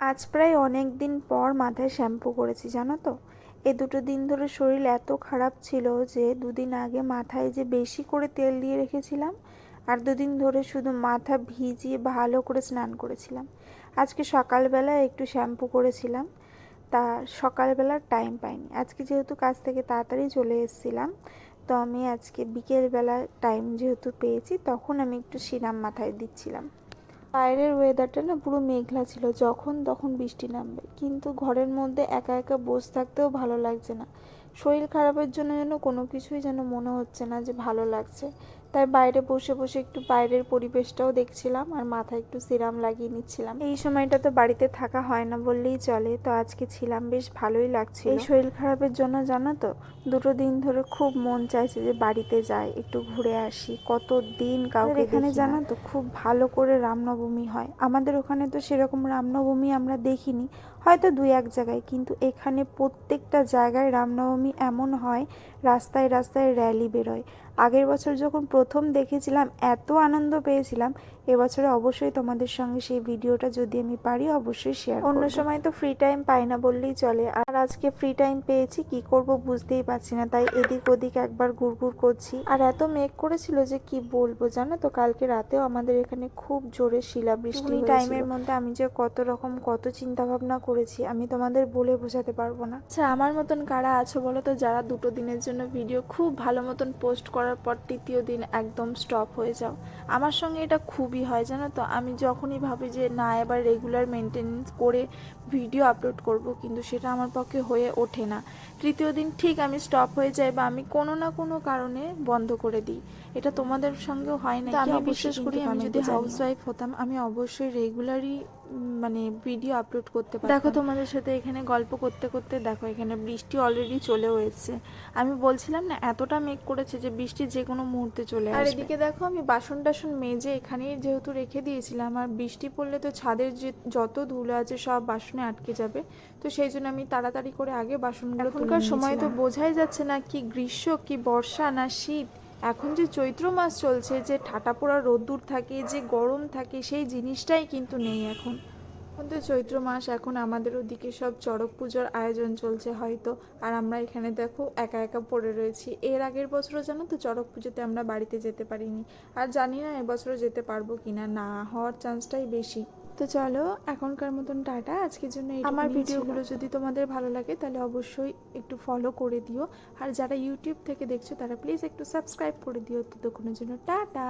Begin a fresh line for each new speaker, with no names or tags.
আজ প্রায় অনেক দিন পর মাথায় শ্যাম্পু করেছি জানো তো। এই দুটো দিন ধরে শরীর এত খারাপ ছিল যে দুদিন আগে মাথায় যে বেশি করে তেল দিয়ে রেখেছিলাম, আর দুদিন ধরে শুধু মাথা ভিজিয়ে ভালো করে স্নান করেছিলাম। আজকে সকালবেলা একটু শ্যাম্পু করেছিলাম, তা সকালবেলার টাইম পাইনি। আজকে যেহেতু কাজ থেকে তাড়াতাড়ি চলে এসেছিলাম, তো আমি আজকে বিকেলবেলা টাইম যেহেতু পেয়েছি তখন আমি একটু সিরাম মাথায় দিচ্ছিলাম। বাইরের ওয়েদারটা না পুরো মেঘলা ছিল, যখন তখন বৃষ্টি নামবে, কিন্তু ঘরের মধ্যে একা একা বসে থাকতেও ভালো লাগছে না। শরীর খারাপের জন্য যেন কোনো কিছুই যেন মনে হচ্ছে না যে ভালো লাগছে। তাই বাইরে বসে বসে একটু বাইরের পরিবেশটাও দেখছিলাম আর মাথায় একটু সিরাম লাগিয়ে নিচ্ছিলাম। এই সময়টা তো বাড়িতে থাকা হয় না বললেই চলে, তো আজকে ছিলাম, বেশ ভালোই লাগছে। এই শরীর খারাপের জন্য জানো তো, দুটো দিন ধরে খুব মন চাইছে যে বাড়িতে যাই, একটু ঘুরে আসি। কত দিন কাউকে এখানে জানো তো খুব ভালো করে রামনবমী হয়। আমাদের ওখানে তো সেরকম রামনবমী আমরা দেখিনি, হয়তো দুই এক জায়গায়, কিন্তু এখানে প্রত্যেকটা জায়গায় রামনবমী এমন হয়, রাস্তায় রাস্তায় র্যালি বেরোয়। আগের বছর যখন প্রথম দেখেছিলাম এত আনন্দ পেয়েছিলাম। এবছরে অবশ্যই তোমাদের সঙ্গে সেই ভিডিওটা যদি আমি পারি অবশ্যই শেয়ার করব। অন্য সময় তো ফ্রি টাইম পাই না বললেই চলে, আর আজকে ফ্রি টাইম পেয়েছি, কি করব বুঝতেই পারছি না, তাই এদিক ওদিক একবার ঘুরঘুর করছি। আর এত মেঘ করেছিল যে কি বলবো জানো তো, কালকে রাতেও আমাদের এখানে খুব জোরে শিলাবৃষ্টি হয়েছিল। টাইমের মধ্যে আমি যে কত চিন্তা ভাবনা করেছি আমি তোমাদের বলে বোঝাতে পারবো না। আচ্ছা, আমার মতন কারা আছো বলো তো, যারা দুটো দিনের জন্য ভিডিও খুব ভালো মতন পোস্ট করার পর তৃতীয় দিন একদম স্টপ হয়ে যাও? আমার সঙ্গে এটা খুবই হয় জানো তো। আমি যখনই ভাবি যে না এবার রেগুলার মেনটেনেন্স করে ভিডিও আপলোড করব, কিন্তু সেটা আমার পক্ষে হয়ে ওঠে না। তৃতীয় দিন ঠিক আমি স্টপ হয়ে যাই বা আমি কোনো না কোনো কারণে বন্ধ করে দিই। এটা তোমাদের সঙ্গেও হয় না? আমি বিশ্বাস করি আমি যদি হাউসওয়াইফ হতাম আমি অবশ্যই রেগুলারই মানে ভিডিও আপলোড করতে পারতাম। দেখো তোমাদের সাথে এখানে গল্প করতে করতে দেখো এখানে বৃষ্টি অলরেডি চলেও এসেছে। আমি বলছিলাম না এতটা মেঘ করেছে যে বৃষ্টি যে কোনো মুহূর্তে চলে আসবে। আর এদিকে দেখো আমি বাসন টাসন মেজে এখানেই যেহেতু রেখে দিয়েছিলাম, আর বৃষ্টি পড়লে তো ছাদের যে যত ধুলো আছে সব বাসনে আটকে যাবে, তো সেই জন্য আমি তাড়াতাড়ি করে আগে বাসনগুলো। এখনকার সময় তো বোঝাই যাচ্ছে না কি গ্রীষ্ম কি বর্ষা না শীত। এখন যে চৈত্র মাস চলছে, যে ঠাটা পোড়া রোদ্দুর থাকে, যে গরম থাকে, সেই জিনিসটাই কিন্তু নেই এখন। কিন্তু চৈত্র মাস এখন আমাদের ওদিকে সব চড়ক পুজোর আয়োজন চলছে হয়তো, আর আমরা এখানে দেখো একা একা পড়ে রয়েছি। এর আগের বছরও জানো তো চড়ক পুজোতে আমরা বাড়িতে যেতে পারিনি, আর জানি না এবছরও যেতে পারবো কিনা, না হওয়ার চান্সটাই বেশি। তো চলো এখনকার মতন টাটা, আজকের জন্য আমার ভিডিওগুলো যদি তোমাদের ভালো লাগে তাহলে অবশ্যই একটু ফলো করে দিও, আর যারা ইউটিউব থেকে দেখছো তারা প্লিজ একটু সাবস্ক্রাইব করে দিও। ততক্ষণের জন্য টাটা।